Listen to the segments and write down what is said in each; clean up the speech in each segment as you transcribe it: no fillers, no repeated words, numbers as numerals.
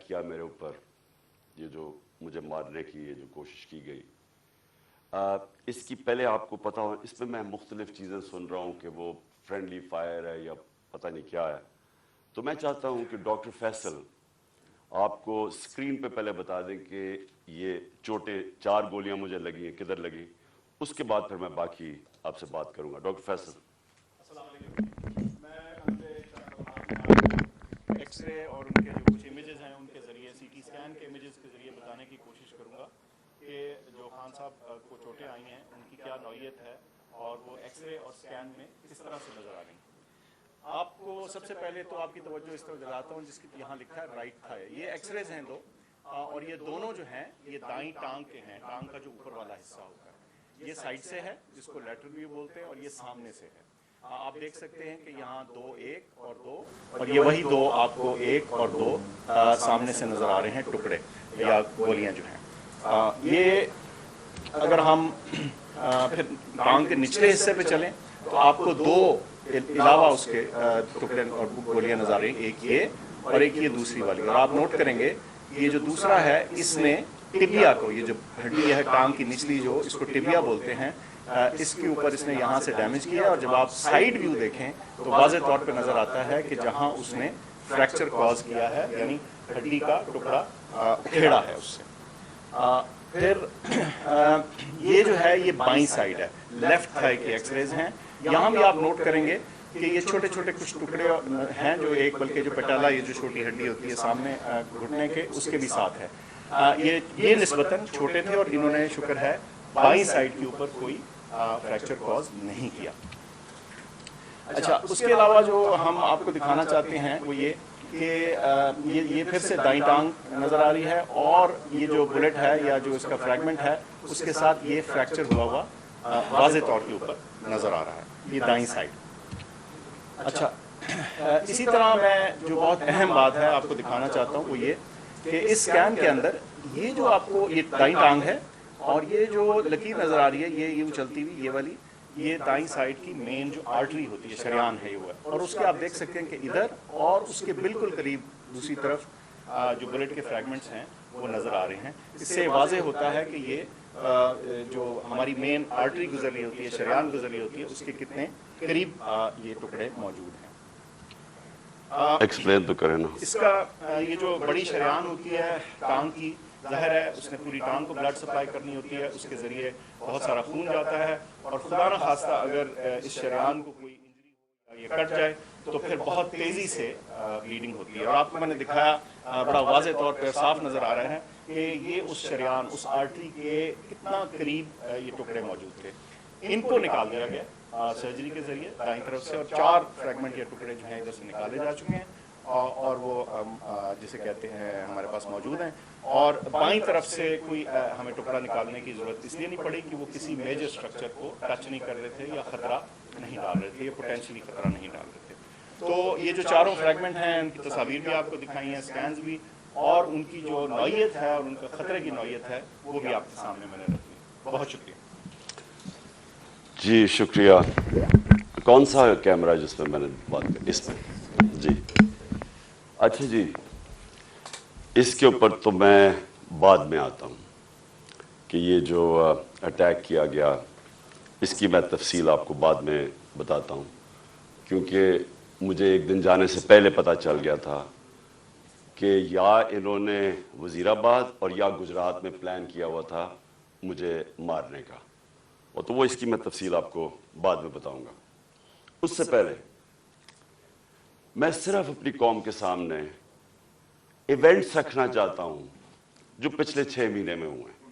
کیا میرے اوپر، یہ جو مجھے مارنے کی یہ جو کوشش کی گئی، اس کی پہلے آپ کو پتا ہو اس میں مختلف چیزیں سن رہا ہوں کہ وہ فرینڈلی فائر ہے یا پتہ نہیں کیا ہے. تو میں چاہتا ہوں کہ ڈاکٹر فیصل آپ کو اسکرین پہ پہلے بتا دیں کہ یہ چوٹیں 4 گولیاں مجھے لگی ہیں کدھر لگی، اس کے بعد پھر میں باقی آپ سے بات کروں گا. ڈاکٹر فیصل. السلام علیکم. میں ایکس رے اور ان کے جو کچھ امیجز ہیں ان کے ذریعے سی ٹی اسکین کے امیجز کے ذریعے بتانے کی کوشش کروں گا کہ جو خان صاحب کو چوٹیں آئی ہیں ان کی کیا نوعیت ہے اور وہ ایکس رے اور اسکین میں کس طرح سے نظر آ رہی ہیں. آپ کو سب سے پہلے تو آپ کی توجہ اس طرف دلاتا ہوں جس کی یہاں لکھا ہے رائٹ تھائی. یہ ایکس ریز ہیں دو اور یہ دونوں جو ہیں یہ دائیں ٹانگ کے ہیں. ٹانگ کا جو اوپر والا حصہ ہوتا ہے یہ سائڈ سے ہے جس کو لیٹرل ویو بولتے ہیں اور یہ سامنے سے ہے. آپ دیکھ سکتے ہیں کہ یہاں 2 1 اور 2 اور یہ وہی 2 آپ کو 1 اور 2 سامنے سے نظر آ رہے ہیں ٹکڑے یا گولیاں جو ہیں. یہ اگر ہم پھر ٹانگ کے نچلے حصے پہ چلیں تو آپ کو 2 علاوہ اس کے ٹکڑے اور گولیاں نظر آ رہی ہیں، ایک یہ اور ایک یہ دوسری والی. اور آپ نوٹ کریں گے یہ جو دوسرا ہے اس میں ٹبیا کو، یہ جو ہڈی ہے ٹانگ کی نچلی جو اس کو ٹبیا بولتے ہیں، اس کے اوپر اس نے یہاں سے ڈیمیج کیا ہے. اور جب آپ سائیڈ ویو دیکھیں تو واضح طور پہ نظر آتا ہے کہ جہاں اس نے فریکچر کاز کیا ہے یعنی ہڈی کا ٹکڑا اکھیڑا ہے اس سے. پھر یہ جو ہے یہ بائیں سائڈ ہے، لیفٹ تھائی کے ایکس ریز ہیں. یہاں بھی آپ نوٹ کریں گے کہ یہ چھوٹے چھوٹے کچھ ٹکڑے ہیں جو ایک بلکہ جو پٹالا یہ جو چھوٹی ہڈی ہوتی ہے سامنے گھٹنے کے اس کے بھی ساتھ ہے. یہ نسبتاً چھوٹے تھے اور انہوں نے شکر ہے بائیں سائڈ کے اوپر کوئی فریکچر کاز نہیں کیا. اچھا اس کے علاوہ جو ہم آپ کو دکھانا چاہتے ہیں وہ یہ کہ یہ پھر سے دائیں ٹانگ نظر آ رہی ہے اور یہ جو بلٹ ہے یا جو اس کا فریگمنٹ ہے اس کے ساتھ یہ فریکچر ہوا واضح طور کے اوپر نظر آ رہا ہے. یہ دائیں سائڈ. اچھا اسی طرح میں جو بہت اہم بات ہے آپ کو دکھانا چاہتا ہوں وہ یہ کہ اس اسکین کے اندر یہ جو آپ کو یہ دائیں ٹانگ ہے اور یہ جو لکیر نظر آ رہی ہے یہ یوں چلتی ہوئی یہ والی یہ دائیں سائڈ کی مین جو آرٹری ہوتی ہے شریان ہے یہ وہ ہے. اور اس کے آپ دیکھ سکتے ہیں کہ ادھر اور اس کے بالکل قریب دوسری طرف جو بلٹ کے فریگمنٹس ہیں وہ نظر آ رہے ہیں. اس سے واضح ہوتا ہے کہ یہ جو ہماری مین آرٹری گزر رہی ہوتی ہے شریان گزر رہی ہوتی ہے اس کے کتنے قریب یہ ٹکڑے موجود ہیں. ایکسپلین تو کریں نا. اس کا یہ جو بڑی شریان ہوتی ہے ٹانگ کی ظاہر ہے اس نے پوری ٹانگ کو بلڈ سپلائی کرنی ہوتی ہے، اس کے ذریعے بہت سارا خون جاتا ہے اور خدا نہ خواستہ اگر اس شریان کو کوئی انجری ہو یا یہ کٹ جائے تو پھر بہت تیزی سے بلیڈنگ ہوتی ہے. اور آپ کو میں نے دکھایا بڑا واضح طور پہ صاف نظر آ رہا ہے کہ یہ اس شریان اس آرٹری کے کتنا قریب یہ ٹکڑے موجود تھے. ان کو نکال دیا گیا سرجری کے ذریعے دائیں طرف سے اور 4 فریگمنٹ یا ٹکڑے جو ہیں ادھر سے نکالے جا چکے ہیں اور وہ جسے کہتے ہیں ہمارے پاس موجود ہیں. اور بائیں طرف سے کوئی ہمیں ٹکڑا نکالنے کی ضرورت اس لیے نہیں پڑی کہ وہ کسی میجر اسٹرکچر کو ٹچ نہیں کر رہے تھے یا خطرہ نہیں ڈال رہے تھے یا پوٹینشلی خطرہ نہیں ڈال رہے تھے. تو یہ جو 4 فریگمنٹ ہیں ان کی تصاویر بھی آپ کو دکھائی ہیں، اسکینز بھی، اور ان کی جو نوعیت ہے اور ان کا خطرے کی نوعیت ہے وہ بھی آپ کے سامنے میں نے رکھی. بہت شکریہ. جی شکریہ. کون سا کیمرہ جس میں نے بات کی؟ اس میں. جی اچھا جی اس کے اوپر تو میں بعد میں آتا ہوں کہ یہ جو اٹیک کیا گیا اس کی میں تفصیل آپ کو بعد میں بتاتا ہوں، کیونکہ مجھے ایک دن جانے سے پہلے پتہ چل گیا تھا کہ یا انہوں نے وزیر آباد اور یا گجرات میں پلان کیا ہوا تھا مجھے مارنے کا، اور تو وہ اس کی میں تفصیل آپ کو بعد میں بتاؤں گا. اس سے پہلے میں صرف اپنی قوم کے سامنے ایونٹس رکھنا چاہتا ہوں جو پچھلے 6 مہینے میں ہوئے ہیں.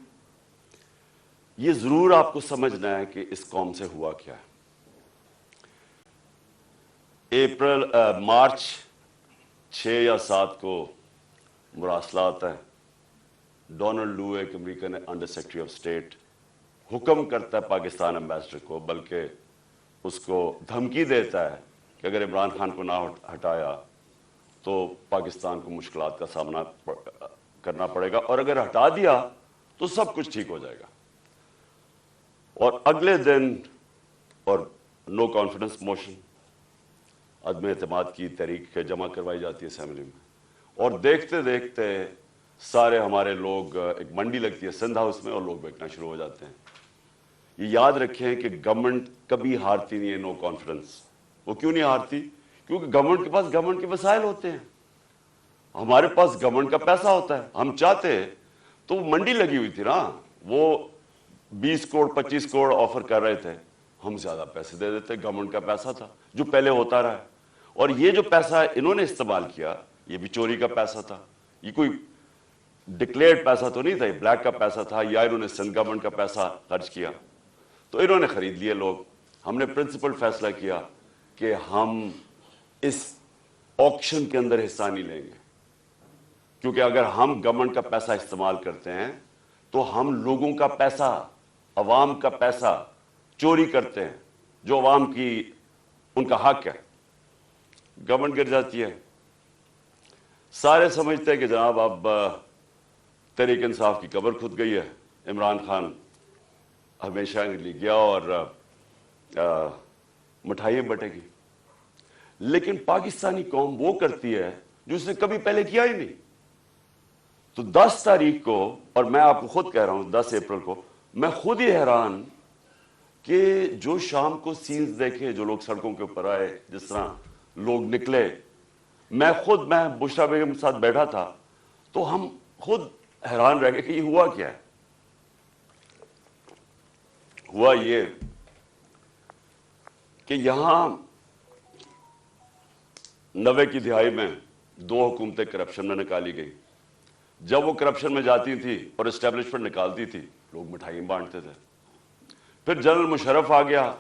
یہ ضرور آپ کو سمجھنا ہے کہ اس قوم سے ہوا کیا ہے. مارچ 6 یا 7 کو مراسلات ہے. ڈونلڈ لو ایک American under secretary of state حکم کرتا ہے پاکستان امبیسڈر کو، بلکہ اس کو دھمکی دیتا ہے کہ اگر عمران خان کو نہ ہٹایا تو پاکستان کو مشکلات کا سامنا کرنا پڑے گا، اور اگر ہٹا دیا تو سب کچھ ٹھیک ہو جائے گا. اور اگلے دن اور نو کانفیڈنس موشن، عدم اعتماد کی تحریک جمع کروائی جاتی ہے اسمبلی میں، اور دیکھتے دیکھتے سارے ہمارے لوگ، ایک منڈی لگتی ہے سندھ ہاؤس میں، اور لوگ بیٹھنا شروع ہو جاتے ہیں. یہ یاد رکھیں کہ گورنمنٹ کبھی ہارتی نہیں ہے نو کانفیڈنس. وہ کیوں نہیں ہارتی؟ کیونکہ گورنمنٹ کے پاس گورنمنٹ کے وسائل ہوتے ہیں. ہمارے پاس گورنمنٹ کا پیسہ ہوتا ہے. ہم چاہتے تو منڈی لگی ہوئی تھی نا، وہ 20 کروڑ 25 کروڑ آفر کر رہے تھے، ہم زیادہ پیسے دے دیتے. گورنمنٹ کا پیسہ تھا جو پہلے ہوتا رہا ہے. اور یہ جو پیسہ انہوں نے استعمال کیا یہ بھی چوری کا پیسہ تھا. یہ کوئی ڈکلیئرڈ پیسہ تو نہیں تھا، یہ بلیک کا پیسہ تھا، یا انہوں نے سندھ گورنمنٹ کا پیسہ خرچ کیا. تو انہوں نے خرید لیے لوگ. ہم نے پرنسپل فیصلہ کیا کہ ہم اس آکشن کے اندر حصہ نہیں لیں گے، کیونکہ اگر ہم گورنمنٹ کا پیسہ استعمال کرتے ہیں تو ہم لوگوں کا پیسہ، عوام کا پیسہ چوری کرتے ہیں، جو عوام کی ان کا حق ہے. گورنمنٹ گر جاتی ہے. سارے سمجھتے ہیں کہ جناب اب تحریک انصاف کی قبر کھود گئی ہے، عمران خان ہمیشہ کے لیے گیا اور مٹھائیاں بٹے گی. لیکن پاکستانی قوم وہ کرتی ہے جو اس نے کبھی پہلے کیا ہی نہیں. تو 10 تاریخ کو، اور میں آپ کو خود کہہ رہا ہوں 10 اپریل کو، میں خود ہی حیران کہ جو شام کو سینز دیکھے، جو لوگ سڑکوں کے اوپر آئے، جس طرح لوگ نکلے. میں بشرا بیگم کے ساتھ بیٹھا تھا تو ہم خود حیران رہ گئے کہ یہ ہوا کیا ہے. ہوا یہ کہ یہاں 90 کی دہائی میں 2 حکومتیں کرپشن میں نکالی گئی. جب وہ کرپشن میں جاتی تھی اور اسٹیبلشمنٹ نکالتی تھی، لوگ مٹھائیاں بانٹتے تھے. پھر جنرل مشرف آ گیا،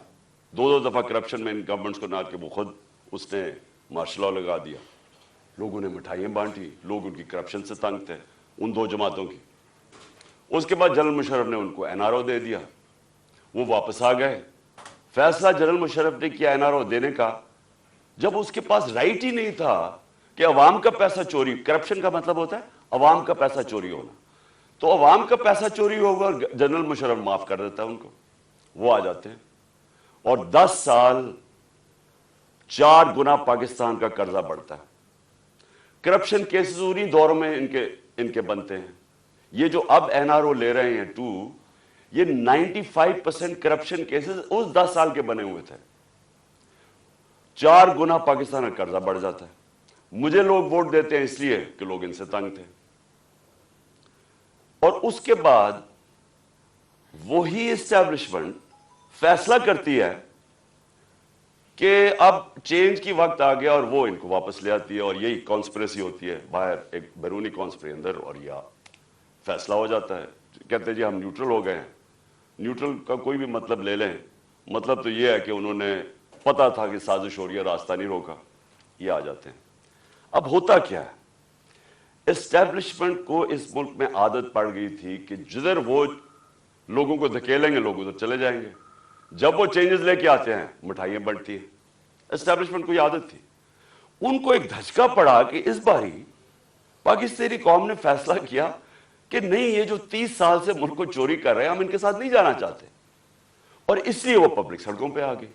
2 دفعہ کرپشن میں ان گورنمنٹس کو نہ کہ وہ خود اس نے مارشل لاء لگا دیا. لوگوں نے مٹھائیاں بانٹی، لوگ ان کی کرپشن سے تنگ تھے، ان 2 جماعتوں کی. اس کے بعد جنرل مشرف نے ان کو NRO دے دیا، وہ واپس آ گئے. فیصلہ جنرل مشرف نے کیا NRO دینے کا جب اس کے پاس رائٹ ہی نہیں تھا کہ عوام کا پیسہ چوری. کرپشن کا مطلب ہوتا ہے عوام کا پیسہ چوری ہونا. تو عوام کا پیسہ چوری ہوگا اور جنرل مشرف معاف کر دیتا ہے ان کو. وہ آ جاتے ہیں اور 10 سال 4 گنا پاکستان کا قرضہ بڑھتا ہے. کرپشن کیسز انہی دوروں میں ان کے بنتے ہیں. یہ جو اب NRO لے رہے ہیں 2، یہ 95% کرپشن کیسز اس 10 سال کے بنے ہوئے تھے. 4 گنا پاکستان کا قرضہ بڑھ جاتا ہے. مجھے لوگ ووٹ دیتے ہیں اس لیے کہ لوگ ان سے تنگ تھے. اور اس کے بعد وہی اسٹیبلشمنٹ فیصلہ کرتی ہے کہ اب چینج کی وقت آ گیا اور وہ ان کو واپس لے آتی ہے. اور یہی کانسپریسی ہوتی ہے باہر، ایک بیرونی کانسپریسی اندر، اور یہ فیصلہ ہو جاتا ہے. کہتے ہیں جی ہم نیوٹرل ہو گئے ہیں. نیوٹرل کا کوئی بھی مطلب لے لیں، مطلب تو یہ ہے کہ انہوں نے پتا تھا کہ سازش ہو رہی ہے، راستہ نہیں روکا. یہ آ جاتے ہیں. اب ہوتا کیا ہے، اسٹیبلشمنٹ کو اس ملک میں عادت پڑ گئی تھی کہ جدھر وہ لوگوں کو دھکیلیں گے لوگ ادھر چلے جائیں گے. جب وہ چینجز لے کے آتے ہیں مٹھائیاں بڑھتی ہیں. اسٹیبلشمنٹ کو یہ عادت تھی. ان کو ایک دھچکا پڑا کہ اس باری پاکستانی قوم نے فیصلہ کیا کہ نہیں، یہ جو 30 سال سے ملک کو چوری کر رہے ہیں ہم ان کے ساتھ نہیں جانا چاہتے. اور اس لیے وہ پبلک سڑکوں پہ آ گئی.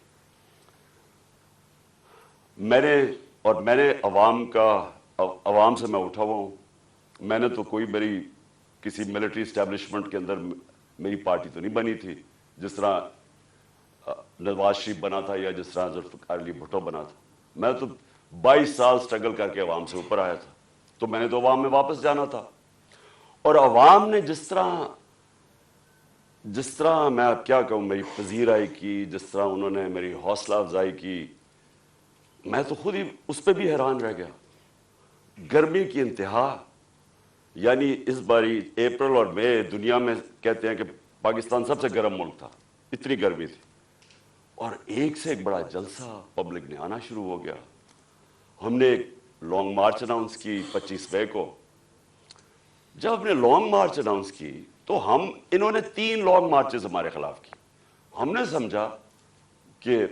میں نے عوام سے میں اٹھا ہوا ہوں. میں نے تو میری کسی ملٹری اسٹیبلشمنٹ کے اندر میری پارٹی تو نہیں بنی تھی، جس طرح نواز شریف بنا تھا یا جس طرح ذوالفقار علی بھٹو بنا تھا. میں تو 22 سال سٹرگل کر کے عوام سے اوپر آیا تھا. تو میں نے تو عوام میں واپس جانا تھا. اور عوام نے جس طرح میں اب کیا کہوں، میری پذیرائی کی، جس طرح انہوں نے میری حوصلہ افزائی کی، میں تو خود ہی اس پہ بھی حیران رہ گیا. گرمی کی انتہا. یعنی اس باری اپریل اور مئی دنیا میں کہتے ہیں کہ پاکستان سب سے گرم ملک تھا، اتنی گرمی تھی. اور ایک سے ایک بڑا جلسہ پبلک نے آنا شروع ہو گیا. ہم نے ایک لانگ مارچ اناؤنس کی 25 مئی کو. جب ہم نے لانگ مارچ اناؤنس کی تو انہوں نے 3 لانگ مارچز ہمارے خلاف کی. ہم نے سمجھا کہ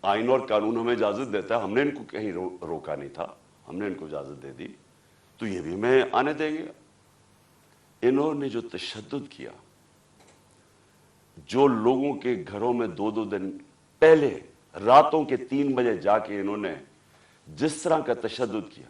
آئین اور قانون ہمیں اجازت دیتا ہے، ہم نے ان کو کہیں روکا نہیں تھا، ہم نے ان کو اجازت دے دی تو یہ بھی ہمیں آنے دیں گے. انہوں نے جو تشدد کیا، جو لوگوں کے گھروں میں 2 دن پہلے راتوں کے 3 بجے جا کے انہوں نے جس طرح کا تشدد کیا،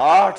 8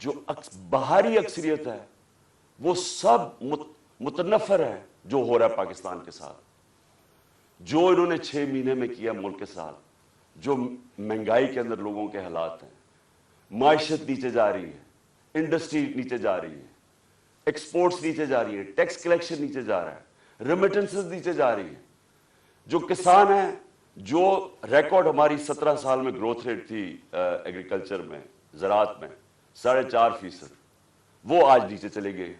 جو باہری اکثریت ہے وہ سب متنفر ہے جو ہو رہا ہے پاکستان کے ساتھ، جو انہوں نے 6 مہینے میں کیا ملک کے ساتھ، جو مہنگائی کے اندر لوگوں کے حالات ہیں، معیشت نیچے جا رہی ہے، انڈسٹری نیچے جا رہی ہے، ایکسپورٹس نیچے جا رہی ہے، ٹیکس کلیکشن نیچے جا رہا ہے، ریمیٹنسز نیچے جا رہی ہے، جو کسان ہیں، جو ریکارڈ ہماری 17 سال میں گروتھ ریٹ تھی ایگریکلچر میں، زراعت میں 4.5%، وہ آج نیچے چلے گئے۔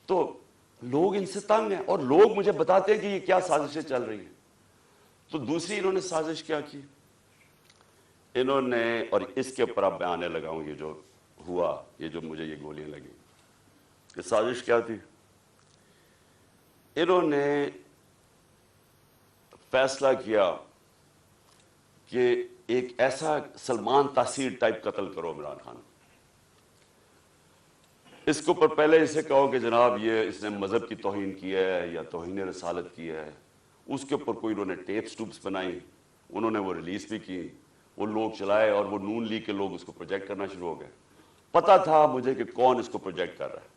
تو لوگ ان سے تنگ ہیں، اور لوگ مجھے بتاتے ہیں کہ یہ کیا سازشیں چل رہی ہیں۔ تو دوسری انہوں نے سازش کیا کی، انہوں نے، اور اس کے اوپر اب میں آنے لگا ہوں، یہ جو ہوا، یہ جو مجھے یہ گولیاں لگی، یہ سازش کیا تھی؟ انہوں نے فیصلہ کیا کہ ایک ایسا سلمان تاثیر ٹائپ قتل کرو عمران خان۔ اس کے اوپر پہلے اسے کہو کہ جناب یہ اس نے مذہب کی توہین کی ہے یا توہین رسالت کی ہے، اس کے اوپر کوئی انہوں نے ٹیپس ٹوپس بنائی، انہوں نے وہ ریلیز بھی کی، وہ لوگ چلائے، اور وہ نون لیگ کے لوگ اس کو پروجیکٹ کرنا شروع ہو گئے۔ پتہ تھا مجھے کہ کون اس کو پروجیکٹ کر رہا ہے۔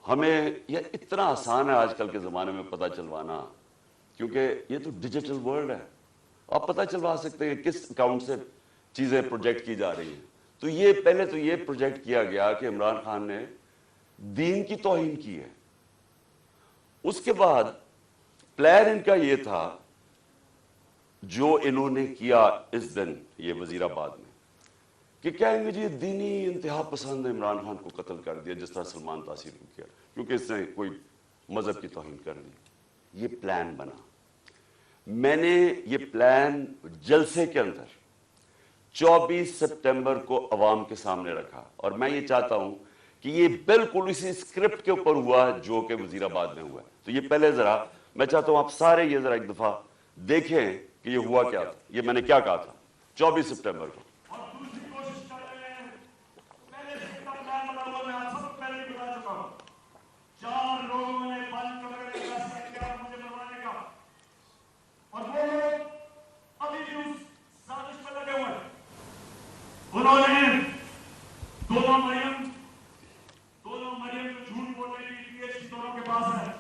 ہمیں یہ اتنا آسان ہے آج کل کے زمانے میں پتہ چلوانا، کیونکہ یہ تو ڈیجیٹل ورلڈ ہے، آپ پتہ چلوا سکتے ہیں کس اکاؤنٹ سے چیزیں پروجیکٹ کی جا رہی ہیں۔ تو یہ پہلے تو یہ پروجیکٹ کیا گیا کہ عمران خان نے دین کی توہین کی ہے۔ اس کے بعد پلان ان کا یہ تھا، جو انہوں نے کیا اس دن یہ وزیر آباد میں، کہ کہیں گے جی دینی انتہا پسند عمران خان کو قتل کر دیا، جس طرح سلمان تاثیر کو کیا، کیونکہ اس نے کوئی مذہب کی توہین کر دی۔ یہ پلان بنا، میں نے یہ پلان جلسے کے اندر 24 سپٹمبر کو عوام کے سامنے رکھا، اور میں یہ چاہتا ہوں کہ یہ بالکل اسی اسکرپٹ کے اوپر ہوا جو کہ وزیر آباد میں ہوا ہے۔ تو یہ پہلے ذرا میں چاہتا ہوں آپ سارے یہ ذرا ایک دفعہ دیکھیں کہ یہ ہوا کیا تھا، یہ میں نے کیا کہا تھا 24 سپٹمبر کو۔ انہوں نے دونوں مریم جو جھوٹ بول رہی تھی، پی ایچ ڈی دونوں کے پاس ہے،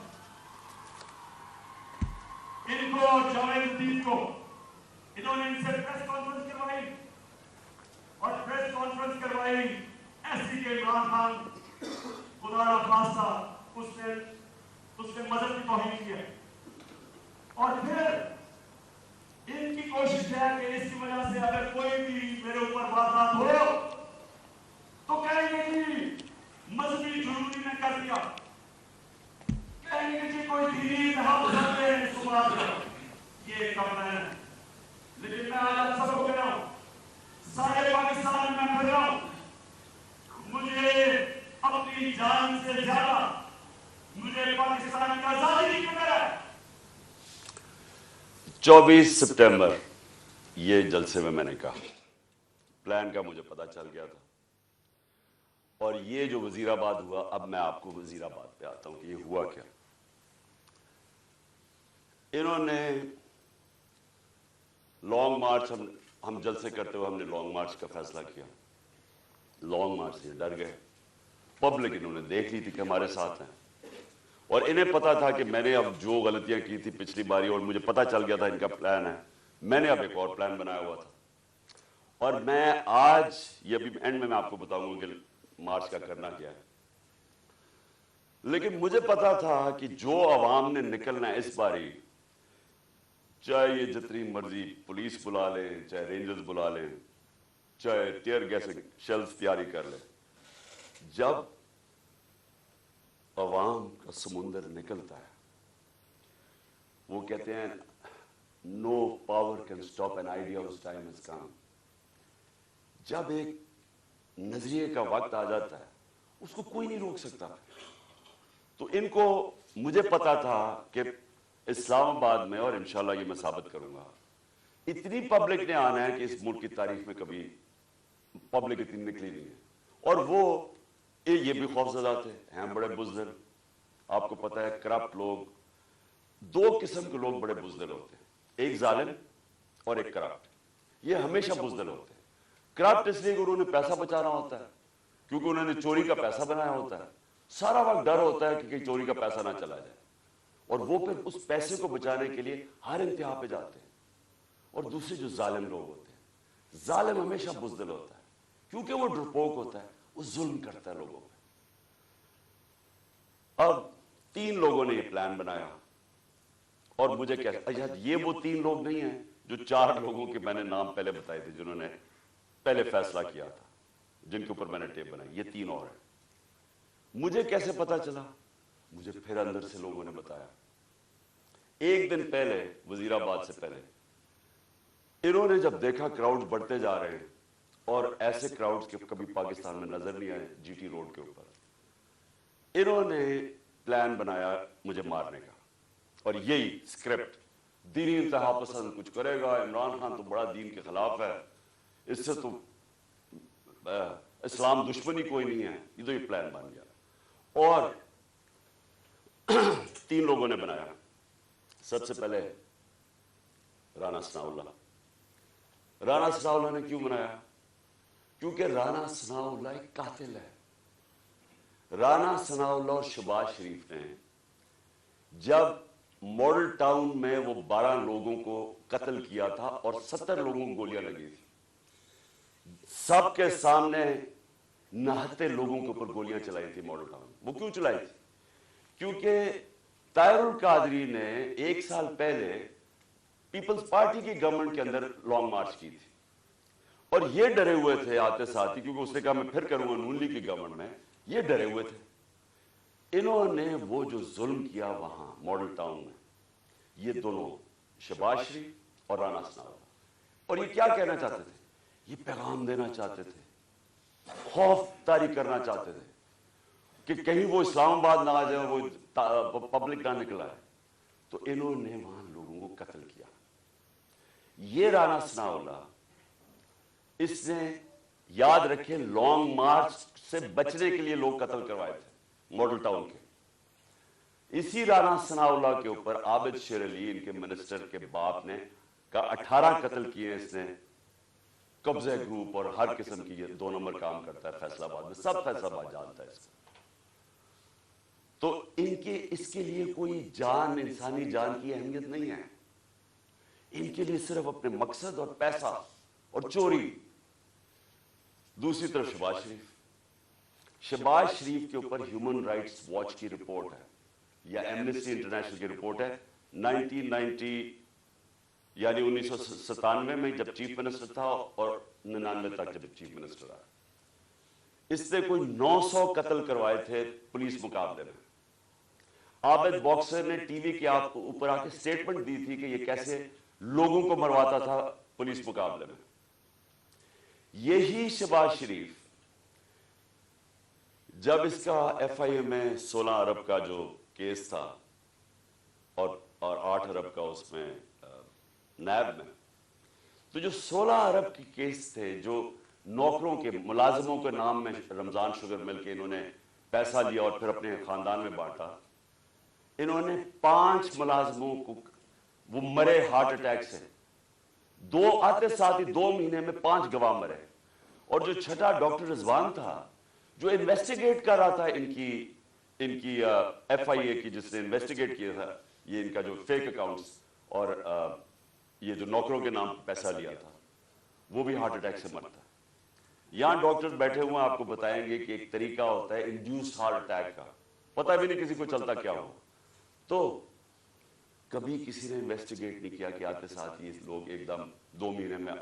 ان کو جاوید الدین کو انہوں نے ان سے پریس کانفرنس کروائی، اور پریس کانفرنس کروائی ایسی کہ عمران خان خدا را خواستہ اس نے مذہب کی توہین کی ہے، اور پھر ان کی کوشش ہے کہ اس کی وجہ سے اگر کوئی بھی میرے اوپر واردات ہو تو کہیں گے کہ مذہبی ضروری نے کر دیا، کہیں گے کہ کوئی دینی تحفظ نے اس کو مراد دیا۔ یہ ایک کمرہ ہے، لیکن میں آج آپ سب کو کہہ رہا ہوں، سارے پاکستان میں پھر رہا ہوں، مجھے اپنی جان سے زیادہ مجھے پاکستان کی آزادی کی فکر ہے۔ 24 سپٹمبر یہ جلسے میں نے کہا، پلان کا مجھے پتا چل گیا تھا، اور یہ جو وزیر آباد ہوا، اب میں آپ کو وزیر آباد پہ آتا ہوں کہ یہ ہوا کیا۔ انہوں نے لانگ مارچ، ہم جلسے کرتے ہوئے ہم نے لانگ مارچ کا فیصلہ کیا، لانگ مارچ سے ڈر گئے، پبلک انہوں نے دیکھ لی تھی کہ ہمارے ساتھ ہیں، اور انہیں پتا تھا کہ میں نے اب جو غلطیاں کی تھی پچھلی باری، اور مجھے پتا چل گیا تھا ان کا پلان ہے، میں نے اب ایک اور پلان بنایا ہوا تھا، اور میں آج یہ ابھی اینڈ میں آپ کو بتاؤں گا کہ مارچ کا کرنا کیا ہے۔ لیکن مجھے پتا تھا کہ جو عوام نے نکلنا ہے اس باری، چاہے یہ جتنی مرضی پولیس بلا لیں، چاہے رینجرز بلا لیں، چاہے ٹیئر گیس شیلز تیاری کر لیں، جب عوام کا سمندر نکلتا ہے، وہ کہتے ہیں no power can stop an idea whose time has come۔ جب ایک نظریے کا وقت آ جاتا ہے اس کو کوئی نہیں روک سکتا۔ تو ان کو، مجھے پتا تھا کہ اسلام آباد میں، اور انشاءاللہ یہ میں ثابت کروں گا، اتنی پبلک نے آنا ہے کہ اس ملک کی تاریخ میں کبھی پبلک اتنی نکلی نہیں ہے، اور وہ یہ بھی خوفزدہ تھے، ہیں بڑے بزدل، آپ کو پتا ہے کرپٹ لوگ، دو قسم کے لوگ بڑے بزدل ہوتے ہیں، ایک ظالم اور ایک کرپٹ، یہ ہمیشہ بزدل ہوتے ہیں۔ کرپٹ اس لیے کہ انہوں نے پیسہ بچانا ہوتا ہے, کیونکہ انہوں نے چوری کا پیسہ بنایا ہوتا ہے. سارا وقت ڈر ہوتا ہے کہ کہیں چوری کا پیسہ نہ چلا جائے, اور وہ پھر اس پیسے کو بچانے کے لیے ہر انتہا پہ جاتے ہیں. اور دوسرے جو ظالم لوگ ہوتے ہیں, ظالم ہمیشہ بزدل ہوتا ہے کیونکہ وہ ڈرپوک ہوتا ہے, وہ ظلم کرتا ہے لوگوں پہ. اب 3 لوگوں نے یہ پلان بنایا, اور مجھے کہا یہ وہ 3 لوگ نہیں ہیں جو 4 لوگوں کے میں نے نام پہلے بتائے تھے جنہوں نے پہلے فیصلہ کیا تھا, جن کے اوپر میں نے ٹیپ بنائی. یہ 3 اور ہیں. مجھے کیسے پتا چلا؟ مجھے پھر اندر سے لوگوں نے بتایا. ایک دن پہلے, وزیر آباد سے پہلے, انہوں نے جب دیکھا کراؤڈ بڑھتے جا رہے ہیں, اور ایسے کراؤڈز کے کبھی پاکستان میں نظر نہیں آئے جی ٹی روڈ کے اوپر, انہوں نے پلان بنایا مجھے مارنے کا. اور یہی اسکرپٹ, دینی انتہا پسند کچھ کرے گا, عمران خان تو بڑا دین کے خلاف ہے, اس سے تو اسلام دشمنی کوئی نہیں ہے. یہ تو یہ پلان بن گیا. اور 3 لوگوں نے بنایا. سب سے پہلے رانا ثناءاللہ. رانا ثناءاللہ نے کیوں بنایا؟ کیونکہ رانا ثناءاللہ ایک قاتل ہے. رانا ثناءاللہ اور شہباز شریف نے جب ماڈل ٹاؤن میں وہ 12 لوگوں کو قتل کیا تھا اور 70 لوگوں کو گولیاں لگی تھی, سب کے سامنے نہتے لوگوں کے اوپر گولیاں چلائی تھی ماڈل ٹاؤن. وہ کیوں چلائی تھی؟ کیونکہ طاہر القادری نے 1 سال پہلے پیپلز پارٹی کی گورنمنٹ کے اندر لانگ مارچ کی تھی, اور یہ ڈرے ہوئے تھے آتے ساتھ ہی, کیونکہ اس نے کہا میں پھر کروں گا نون لیگ کی گورنمنٹ میں. یہ ڈرے ہوئے تھے. انہوں نے وہ جو ظلم کیا وہاں ماڈل ٹاؤن میں, یہ دونوں شہباز شریف اور رانا ثناءاللہ, اور یہ کیا کہنا چاہتے تھے؟ یہ پیغام دینا چاہتے تھے, خوف طاری کرنا چاہتے تھے کہ کہیں وہ اسلام آباد نہ آ جائے, وہ پبلک نہ نکل آئے. تو انہوں نے وہاں لوگوں کو قتل کیا. یہ رانا ثناءاللہ, اس نے یاد رکھے لانگ مارچ سے بچنے کے لیے لوگ قتل کروائے تھے ماڈل ٹاؤن کے. اسی رانا ثناءاللہ کے اوپر عابد شیر علی, ان کے منسٹر کے باپ نے, کا 18 قتل کیے اس نے. قبضہ گروپ اور ہر قسم کی, یہ 2 نمبر کام کرتا ہے فیصل آباد میں, سب فیصل آباد جانتا ہے اس کو. تو ان کے اس کے لیے کوئی جان, انسانی جان کی اہمیت نہیں ہے. ان کے لیے صرف اپنے مقصد اور پیسہ اور چوری. دوسری طرف شہباز شریف, شہباز شریف کے اوپر ہیومن رائٹس واچ کی رپورٹ ہے یا ایمنسٹی انٹرنیشنل کی رپورٹ ہے. 1990 یعنی 1997 میں جب چیف منسٹر تھا اور 99 تک جب چیف منسٹر آیا, اس نے کوئی 900 قتل کروائے تھے پولیس مقابلے میں. عابد باکسر نے ٹی وی کے اوپر آ کے سٹیٹمنٹ دی تھی کہ یہ کیسے لوگوں کو مرواتا تھا پولیس مقابلے میں. یہی شہباز شریف جب اس کا ایف آئی اے میں 16 ارب کا جو کیس تھا اور 8 ارب کا اس میں نیب میں, تو جو 16 ارب کی کیس تھے, جو نوکروں کے ملازموں کے نام میں رمضان شوگر مل کے انہوں نے پیسہ لیا اور پھر اپنے خاندان میں بانٹا, انہوں نے 5 ملازموں کو وہ مرے ہارٹ اٹیک سے. 2 آتے ساتھ ہی 2 مہینے میں 5 گواہ مرے. اور جو چھٹا ڈاکٹر رضوان تھا جو انویسٹیگیٹ کر رہا تھا ان کی ایف آئی اے کی, جس نے انویسٹیگیٹ کیا تھا یہ ان کا جو فیک اکاؤنٹس اور یہ جو نوکروں کے نام پیسہ لیا تھا, وہ بھی ہارٹ اٹیک سے مرتا. یہاں ڈاکٹر بیٹھے ہوئے آپ کو بتائیں گے کہ ایک طریقہ ہوتا ہے انڈیوسڈ ہارٹ اٹیک کا, پتہ بھی نہیں کسی کو چلتا کیا ہو. تو کبھی کسی نے انویسٹیگیٹ نہیں کیا کہ آتے ساتھ ہی لوگ ایک دم 2 مہینے میں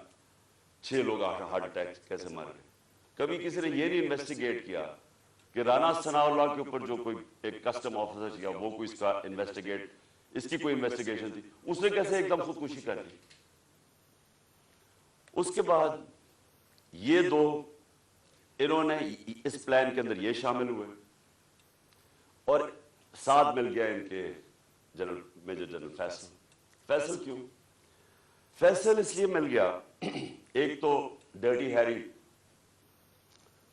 6 لوگ ہارٹ اٹیک کیسے مر گئے. کبھی کسی نے یہ نہیں انویسٹیگیٹ کیا کہ رانا ثناءاللہ کے اوپر جو کوئی ایک کسٹم آفیسر کیا وہ کوئی اس کا انویسٹیگیٹ, اس کی کوئی انویسٹیگیشن تھی, اس نے کیسے ایک دم خودکشی کر لی. اس کے بعد یہ 2 انہوں نے اس پلان کے اندر یہ شامل ہوئے, اور ساتھ مل گیا ان کے general major general Faisal. Faisal کیوں؟ فیصل اس لیے مل گیا, ایک تو ڈرٹی ہیری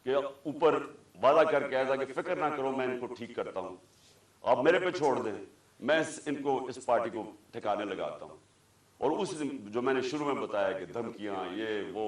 کہ اوپر وعدہ کر کے آیا تھا کہ فکر نہ کرو میں ان کو ٹھیک کرتا ہوں, آپ میرے پہ چھوڑ دیں, میں ان کو اس پارٹی کو ٹھکانے لگاتا ہوں. اور اس جو میں نے شروع میں بتایا کہ دھمکیاں یہ وہ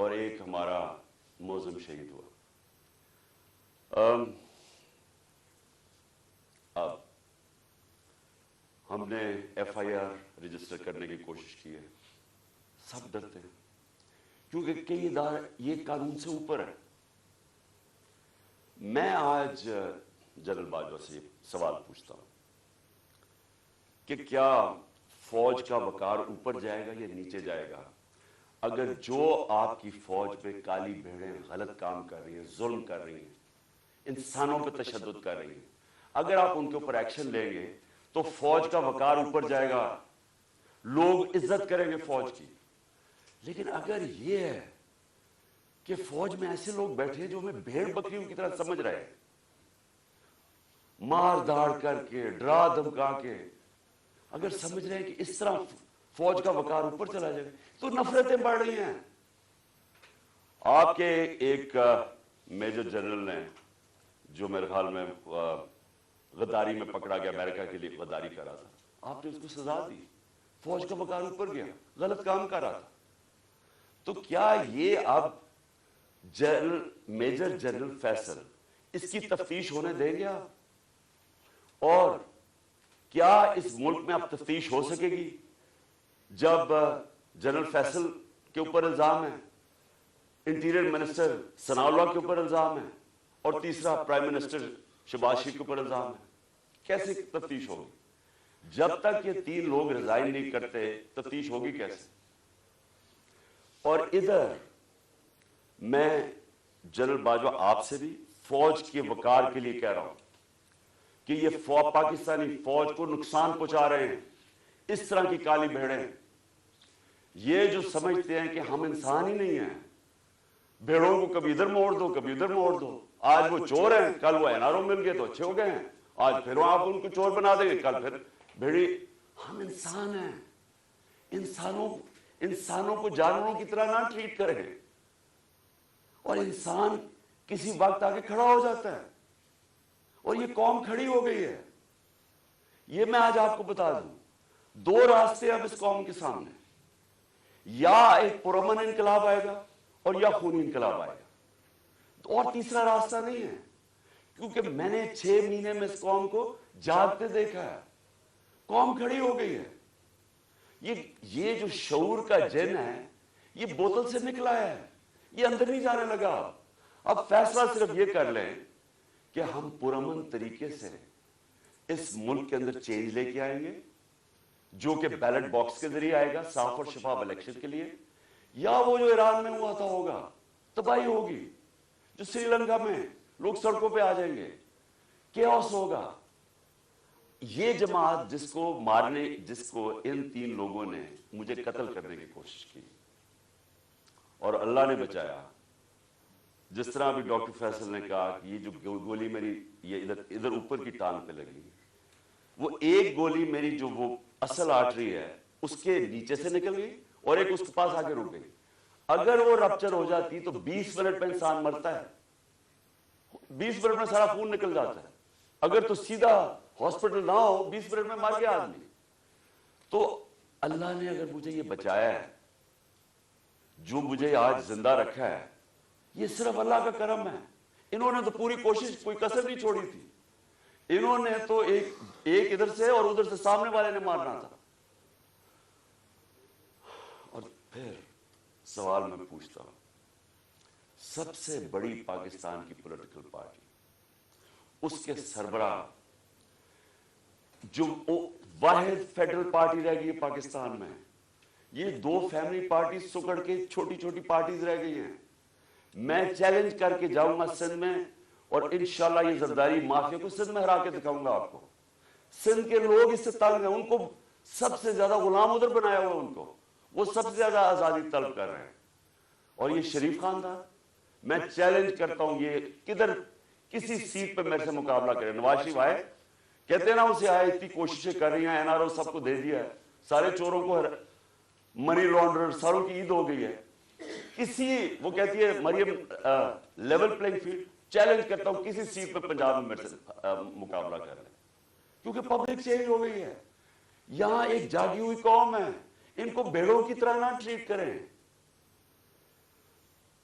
اور ایک ہمارا موزم شہید ہوا. اب ہم نے ایف آئی آر رجسٹر کرنے کی کوشش کی ہے. سب ڈرتے ہیں کیونکہ کئی ادارے یہ قانون سے اوپر ہے. میں آج جنرل باجوہ سے سوال پوچھتا ہوں کہ کیا فوج کا وقار اوپر جائے گا یا نیچے جائے گا اگر جو آپ کی فوج پہ کالی بھیڑیں غلط کام کر رہی ہیں, ظلم کر رہی ہیں, انسانوں پہ تشدد کر رہی ہیں, اگر آپ ان کے اوپر ایکشن لیں گے تو فوج کا وقار اوپر جائے گا, لوگ عزت کریں گے فوج کی. لیکن اگر یہ ہے کہ فوج میں ایسے لوگ بیٹھے جو ہمیں بھیڑ بکریوں کی طرح سمجھ رہے ہیں, مار داڑ کر کے, ڈرا دھمکا کے, اگر سمجھ رہے ہیں کہ اس طرح فوج کا وقار اوپر چلا جائے تو نفرتیں بڑھ رہی ہیں. آپ کے ایک میجر جنرل نے جو میرے خیال میں غداری میں پکڑا گیا, امریکہ کے لیے غداری کر رہا تھا, آپ نے اس کو سزا دی, فوج کا وقار اوپر گیا, غلط کام کر رہا تھا. تو کیا یہ اب میجر جنرل فیصل اس کی تفتیش ہونے دیں گے آپ؟ اور کیا اس ملک میں اب تفتیش ہو سکے گی جب جنرل فیصل کے اوپر الزام ہے, انٹیریئر منسٹر ثناء اللہ کے اوپر الزام ہے, اور تیسرا پرائم منسٹر شہباز شریف کے اوپر الزام ہے؟ کیسے تفتیش ہوگی؟ جب تک یہ تین لوگ ریزائن نہیں کرتے تفتیش ہوگی کیسے؟ اور ادھر میں جنرل باجوہ آپ سے بھی فوج کے وقار کے لیے کہہ رہا ہوں کہ یہ پاکستانی فوج کو نقصان پہنچا رہے ہیں اس طرح کی کالی بھیڑیں. یہ جو سمجھتے ہیں کہ ہم انسان ہی نہیں ہیں, بھیڑوں کو کبھی ادھر موڑ دو کبھی ادھر موڑ دو, آج وہ چور ہیں کل وہ این آر او مل گئے تو اچھے ہو گئے ہیں, آج پھر آپ ان کو چور بنا دیں گے کل پھر بھیڑی. ہم انسان ہیں, انسانوں کو جانوروں کی طرح نہ ٹریٹ کریں. اور انسان کسی وقت آگے کھڑا ہو جاتا ہے, اور یہ قوم کھڑی ہو گئی ہے. یہ میں آج آپ کو بتا دوں, دو راستے اب اس قوم کے سامنے, یا ایک پرامن انقلاب آئے گا اور یا خونی انقلاب آئے گا, اور تیسرا راستہ نہیں ہے. کیونکہ میں نے 6 مہینے میں اس قوم کو جاگتے دیکھا ہے, قوم کھڑی ہو گئی ہے. یہ جو شعور کا جن ہے یہ بوتل سے نکلا ہے, یہ اندر نہیں جانے لگا. اب فیصلہ صرف یہ کر لیں کہ ہم پرامن طریقے سے اس ملک کے اندر چینج لے کے آئیں گے, جو کہ بیلٹ باکس کے ذریعے آئے گا صاف اور شفاف الیکشن کے لیے, یا وہ جو ایران میں ہوا تھا ہوگا, تباہی ہوگی, جو سری لنکا میں لوگ سڑکوں پہ آ جائیں گے, کیوس ہوگا. یہ جماعت جس کو ان 3 لوگوں نے مجھے قتل کرنے کی کوشش کی اور اللہ نے بچایا, جس طرح بھی ڈاکٹر فیصل نے کہا کہ یہ جو گولی میری یہ ادھر اوپر کی ٹانگ پہ لگی, وہ ایک گولی میری جو وہ اصل آرٹری ہے اس کے نیچے سے نکل گئی اور ایک اس کے پاس آگے رک گئی. اگر وہ رپچر ہو جاتی تو 20 منٹ میں انسان مرتا ہے, 20 منٹ میں سارا خون نکل جاتا ہے. اگر تو سیدھا ہاسپٹل نہ ہو 20 منٹ میں مر گیا آدمی. تو اللہ نے اگر مجھے یہ بچایا ہے, جو مجھے آج زندہ رکھا ہے, یہ صرف اللہ کا کرم ہے. انہوں نے تو پوری کوشش, کوئی کسر نہیں چھوڑی تھی. انہوں نے تو ایک ادھر سے اور ادھر سے سامنے والے نے مارنا تھا. اور پھر سوال میں پوچھتا ہوں, سب سے بڑی پاکستان کی پولیٹیکل پارٹی, اس کے سربراہ, جو واحد فیڈرل پارٹی رہ گئی ہے پاکستان میں, یہ 2 فیملی پارٹی سکڑ کے چھوٹی چھوٹی پارٹیز رہ گئی ہیں. میں چیلنج کر کے جاؤں گا سندھ میں, اور انشاءاللہ یہ زرداری مافیا کو سندھ میں ہرا کے دکھاؤں گا آپ کو. سندھ کے لوگ اس سے تنگ ہیں, ان کو سب سے زیادہ غلام ادھر بنایا ہوا, ان کو وہ سب سے زیادہ آزادی طلب کر رہے ہیں. اور یہ شریف خاندان, میں چیلنج کرتا ہوں, یہ کدھر کسی سیٹ پہ میرے سے مقابلہ کرے. نواز شریف آئے, کہتے ہیں نا اسے آئے, اتنی کوششیں کر رہی ہیں, این آر او سب کو دے دیا ہے, سارے چوروں کو منی لانڈرر ساروں کی عید ہو گئی ہے. وہ کہتی ہے مریم لیول پلینگ فیلڈ, چیلنج کرتا ہوں کسی سیٹ پہ پنجاب میں میرے سے مقابلہ کر رہے ہیں, کیونکہ پبلک چینج ہو گئی ہے. یہاں ایک جاگی ہوئی قوم ہے, ان کو بھیڑوں کی طرح نہ ٹریٹ کریں.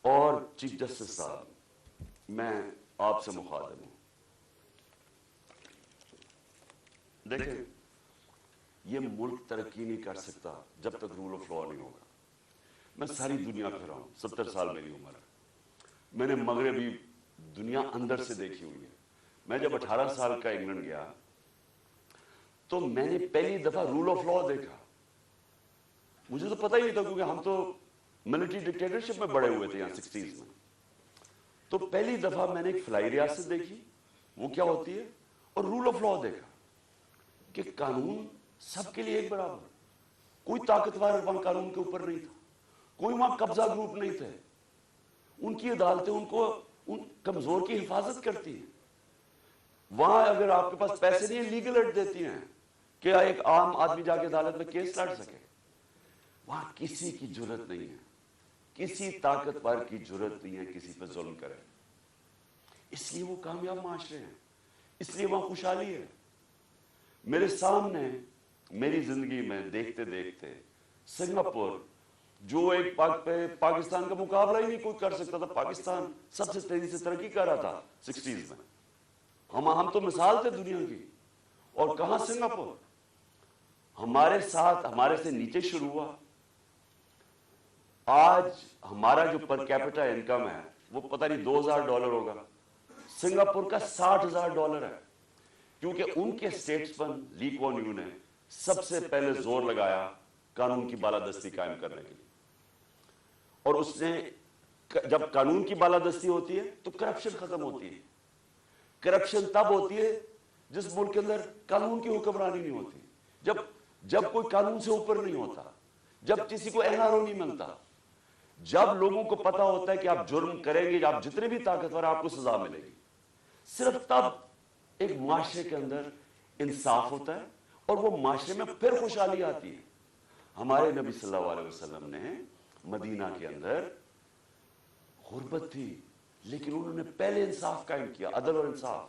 اور چیف جسٹس صاحب میں آپ سے مخاطب ہوں. دیکھیں یہ ملک ترقی نہیں کر سکتا جب تک رول آف لا نہیں ہوگا. میں ساری دنیا پھرا ہوں, 70 سال میری عمر ہے. میں نے مغربی دنیا اندر سے دیکھی ہوئی ہے. میں جب 18 سال کا انگلینڈ گیا تو میں نے پہلی دفعہ رول آف لا دیکھا. مجھے تو پتہ ہی نہیں تھا کیونکہ ہم تو ملٹری ڈکٹیٹرشپ میں بڑے ہوئے تھے یہاں 60s میں. تو پہلی دفعہ میں نے ایک فلائی ریاست دیکھی, وہ کیا ہوتی ہے, اور رول آف لا دیکھا کہ قانون سب کے لیے ایک برابر. کوئی طاقتور وہاں قانون کے اوپر نہیں تھا, کوئی وہاں قبضہ گروپ نہیں تھے. ان کی عدالتیں ان کو ان کمزور کی حفاظت کرتی ہیں. وہاں اگر آپ کے پاس پیسے نہیں ہیں لیگل ایڈ دیتی ہیں کہ ایک عام آدمی جا کے عدالت میں کیس لڑ سکے. وہاں کسی کی جرت نہیں ہے, کسی طاقتور کی جرت نہیں ہے کسی پہ ظلم کرے. اس لیے وہ کامیاب معاشرے ہیں, اس لیے وہاں خوشحالی ہے. میرے سامنے میری زندگی میں دیکھتے دیکھتے سنگاپور جو ایک پاکستان کا مقابلہ ہی نہیں کوئی کر سکتا تھا. پاکستان سب سے تیزی سے ترقی کر رہا تھا 60s میں. ہم تو مثال تھے دنیا کی. اور کہاں سنگاپور ہمارے ساتھ ہمارے سے نیچے شروع ہوا. آج ہمارا جو پر کیپٹا انکم ہے وہ پتہ نہیں $2000 ہوگا, سنگاپور کا $60,000 ہے. کیونکہ ان کے اسٹیٹسمین لی کوان یو نے سب سے پہلے زور لگایا قانون کی بالادستی قائم کرنے کے لیے. اور اس نے جب قانون کی بالادستی ہوتی ہے تو کرپشن ختم ہوتی ہے. کرپشن تب ہوتی ہے جس ملک کے اندر قانون کی حکمرانی نہیں ہوتی, جب کوئی قانون سے اوپر نہیں ہوتا, جب کسی کو این آر او نہیں ملتا, جب لوگوں کو پتا ہوتا ہے کہ آپ جرم کریں گے, آپ جتنے بھی طاقتور آپ کو سزا ملے گی. صرف تب ایک معاشرے کے اندر انصاف ہوتا ہے اور وہ معاشرے میں پھر خوشحالی آتی ہے. ہمارے نبی صلی اللہ علیہ وسلم نے مدینہ کے اندر غربت تھی لیکن انہوں نے پہلے انصاف قائم کیا, عدل اور انصاف.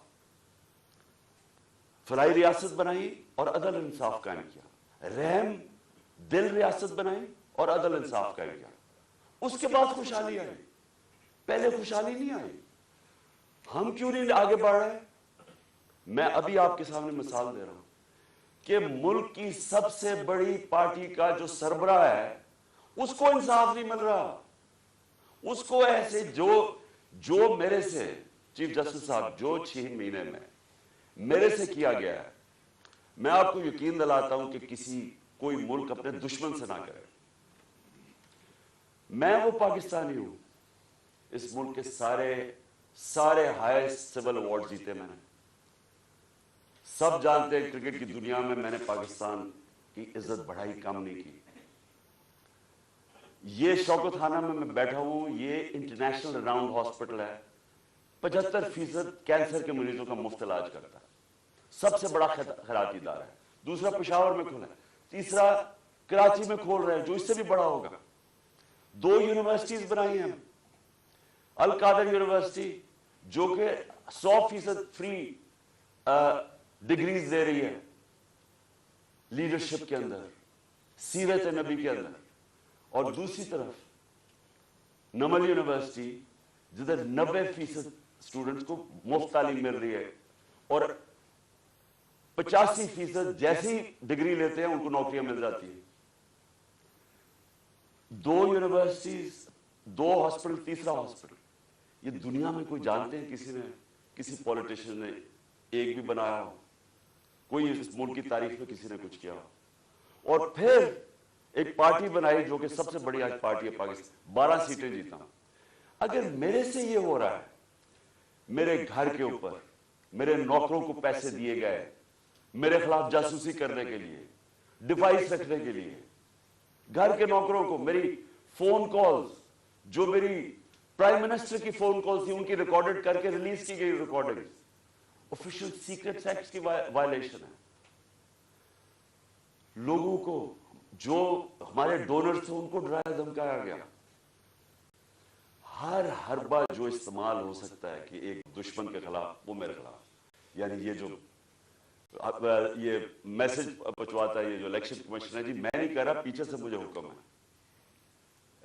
فلاحی ریاست بنائی اور عدل انصاف قائم کیا. رحم دل ریاست بنائی اور عدل انصاف قائم کیا. اس کے بعد خوشحالی آئی, پہلے خوشحالی نہیں آئی. ہم کیوں نہیں آگے بڑھ رہے؟ میں ابھی آپ کے سامنے مثال دے رہا ہوں کہ ملک کی سب سے بڑی پارٹی کا جو سربراہ ہے اس کو انصاف نہیں مل رہا. اس کو ایسے جو میرے سے چیف جسٹس صاحب جو 6 مہینے میں میرے سے کیا گیا ہے, میں آپ کو یقین دلاتا ہوں کہ کوئی ملک اپنے دشمن سے نہ کرے. میں وہ پاکستانی ہوں, اس ملک کے سارے ہائیسٹ سول ایوارڈ جیتے میں نے. سب جانتے ہیں کرکٹ کی دنیا میں نے پاکستان کی عزت بڑھائی, کم نہیں کی. یہ شوکت خانہ میں بیٹھا ہوں, یہ انٹرنیشنل راؤنڈ ہاسپٹل ہے, 75% کینسر کے مریضوں کا مفت علاج کرتا ہے, سب سے بڑا خیراتی ادارہ ہے. دوسرا پشاور میں کھولا ہے, تیسرا کراچی میں کھول رہے ہیں جو اس سے بھی بڑا ہوگا. 2 یونیورسٹیز بنائی ہیں, القادر یونیورسٹی جو کہ 100% فری ڈگریز دے رہی ہے لیڈرشپ کے اندر, سیرت نبی کے اندر, اور دوسری طرف نمل یونیورسٹی جدھر 90% اسٹوڈنٹس کو مفت تعلیم مل رہی ہے اور 85% جیسی ڈگری لیتے ہیں ان کو نوکریاں مل جاتی ہیں. 2 یونیورسٹیز, 2 ہاسپٹل, تیسرا ہاسپٹل. یہ دنیا میں کوئی جانتے ہیں کسی پولیٹیشین نے ایک بھی بنایا ہو؟ کوئی اس ملک کی تاریخ میں کسی نے کچھ کیا ہو؟ اور پھر ایک پارٹی بنائی جو کہ سب سے بڑی آج پارٹی ہے پاکستان, 12 سیٹیں جیتا ہوں. اگر میرے سے یہ ہو رہا ہے, میرے گھر کے اوپر میرے نوکروں کو پیسے دیے گئے میرے خلاف جاسوسی کرنے کے لیے, ڈیوائس رکھنے کے لیے, گھر کے نوکروں کو میری فون کالز جو میری پرائم منسٹر کی فون کال تھی ان کی ریکارڈڈ کر کے ریلیز کی گئی ریکارڈنگ آفیشل سیکرٹس ایکٹ کی وائلیشن ہے. لوگوں کو جو ہمارے ڈونرز تھے ان کو ڈرایا دھمکایا گیا. ہر حربہ جو استعمال ہو سکتا ہے کہ ایک دشمن کے خلاف وہ میرے خلاف, یعنی یہ میسج پہنچواتا ہے یہ جو الیکشن کمیشن ہے, جی میں نہیں کہہ رہا, پیچھے سے مجھے حکم ہے.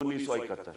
1971।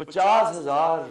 50,000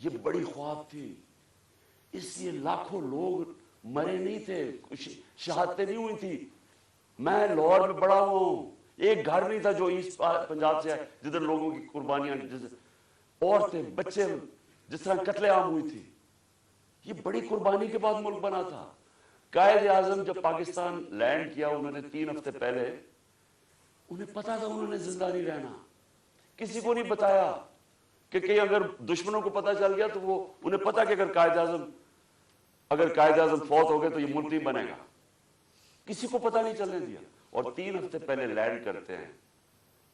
یہ بڑی خواب تھی، اس لیے لاکھوں لوگ مرے نہیں تھے، شہادتیں نہیں ہوئی تھی. میں لاہور میں بڑا ہوا ہوں، ایک گھر نہیں تھا جو ایسٹ پنجاب سے ہے جدھر لوگوں کی قربانیاں، عورتیں بچے جس طرح قتل عام ہوئی تھی. یہ بڑی قربانی کے بعد ملک بنا تھا. قائد اعظم جب پاکستان لینڈ کیا انہوں نے 3 ہفتے پہلے، انہیں پتا تھا انہوں نے زندہ نہیں رہنا. کسی کو نہیں بتایا کہ کہیں اگر دشمنوں کو پتا چل گیا تو وہ انہیں پتا کہ اگر قائد اعظم فوت ہو گئے تو یہ ملک نہیں بنے گا. کسی کو پتا نہیں چلنے دیا. اور 3 ہفتے پہلے لینڈ کرتے ہیں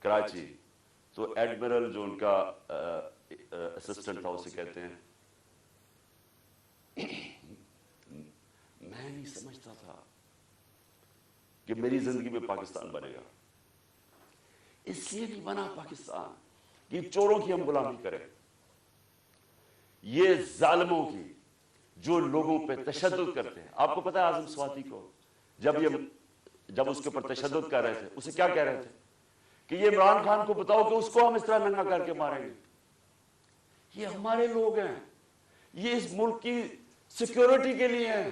کراچی، تو ایڈمرل جو ان کا اسسٹنٹ تھا اسے کہتے ہیں میں نہیں سمجھتا تھا کہ میری زندگی میں پاکستان بنے گا. اس لیے نہیں بنا پاکستان کہ چوروں کی ہم غلامی کریں، یہ ظالموں کی جو لوگوں پہ تشدد کرتے ہیں. آپ کو پتا ہے اعظم سواتی کو جب اس کے اوپر تشدد کر رہے تھے اسے کیا کہہ رہے تھے کہ یہ عمران خان کو بتاؤ کہ اس کو ہم اس طرح ننگا کر کے ماریں گے. یہ ہمارے لوگ ہیں، یہ اس ملک کی سیکیورٹی کے لیے ہیں،